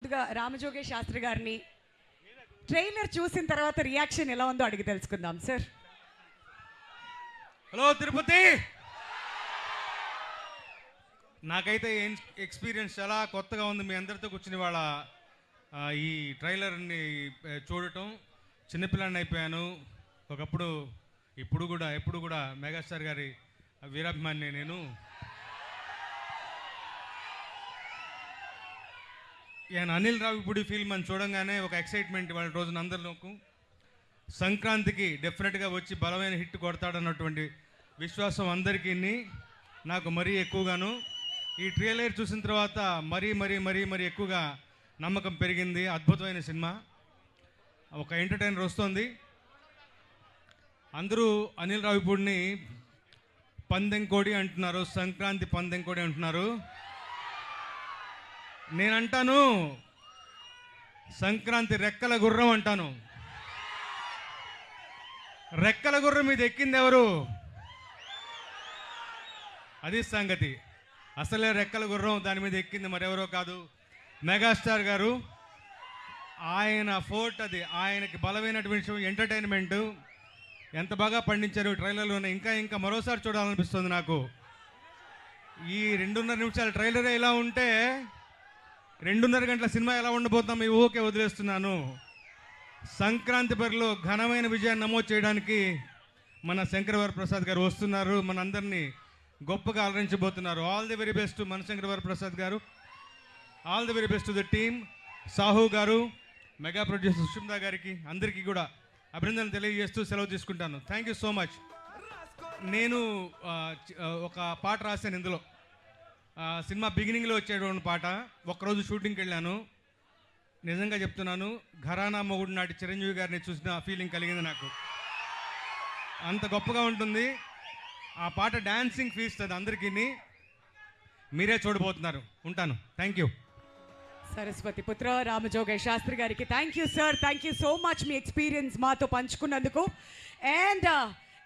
ముందుగా రామజోగే శాస్త్రి గారిని ట్రైలర్ చూసిన తర్వాత రియాక్షన్ ఎలా ఉందో అడిగి తెలుసుకుందాం సార్. హలో తిరుపతి, నాకైతే ఎక్స్పీరియన్స్ చాలా కొత్తగా ఉంది మీ అందరితో కూర్చుని వాళ్ళ ఈ ట్రైలర్ని చూడటం. చిన్నపిల్లాడిని అయిపోయాను ఒకప్పుడు, ఎప్పుడు కూడా మెగాస్టార్ గారి వీరాభిమాని నేను. ఈయన అనిల్ రావిపూడి ఫిల్మ్ అని చూడంగానే ఒక ఎక్సైట్మెంట్ వాళ్ళ రోజున అందరిలోకి. సంక్రాంతికి డెఫినెట్గా వచ్చి బలమైన హిట్ కొడతాడన్నటువంటి విశ్వాసం అందరికీ నాకు మరీ ఎక్కువగాను. ఈ ట్రైలర్ చూసిన తర్వాత మరీ ఎక్కువగా నమ్మకం పెరిగింది. అద్భుతమైన సినిమా, ఒక ఎంటర్టైనర్ వస్తుంది. అందరూ అనిల్ రావిపూడిని పందెంకోడి అంటున్నారు, సంక్రాంతి పందెంకోడి అంటున్నారు. నేనంటాను సంక్రాంతి రెక్కల గుర్రం అంటాను. రెక్కల గుర్రం మీద ఎక్కింది ఎవరు? అది సంగతి. అసలే రెక్కల గుర్రం దాని మీద ఎక్కింది మరెవరో కాదు, మెగాస్టార్ గారు. ఆయన ఫోర్ట్ అది, ఆయనకి బలమైనటువంటి ఎంటర్టైన్మెంట్ ఎంత బాగా పండించారు ట్రైలర్లోనే. ఇంకా మరోసారి చూడాలనిపిస్తుంది నాకు. ఈ 2.5 నిమిషాల ట్రైలరే ఇలా ఉంటే 2.5 గంటల సినిమా ఎలా ఉండబోతాం ఈ ఊకే వదిలేస్తున్నాను. సంక్రాంతి బరిలో ఘనమైన విజయాన్ని నమోదు చేయడానికి మన శంకరవరప్రసాద్ గారు వస్తున్నారు, మనందరినీ గొప్పగా అలరించబోతున్నారు. ఆల్ ది వెరీ బెస్ట్ మన శంకరవరప్రసాద్ గారు. All the very best to the team. Sahu గారు, మెగా ప్రొడ్యూసర్ సుష్మిత గారికి అందరికీ కూడా అభినందనలు తెలియజేస్తూ సెలవు తీసుకుంటాను. Thank you so much. నేను ఒక పాట రాశాను ఇందులో. సినిమా బిగినింగ్లో వచ్చేటువంటి పాట. ఒక్కరోజు షూటింగ్కి వెళ్ళాను. నిజంగా చెప్తున్నాను, ఘరానా మొగుడు నాటి చిరంజీవి గారిని చూసిన ఫీలింగ్ కలిగింది నాకు. అంత గొప్పగా ఉంటుంది ఆ పాట. డాన్సింగ్ ఫీస్ట్ అది అందరికీ. మీరే చూడబోతున్నారు. ఉంటాను. Thank you. సరస్వతి పుత్ర రామజోగే శాస్త్రి గారికి thank you sir. Thank you so much me experience మాతో పంచుకున్నందుకు. అండ్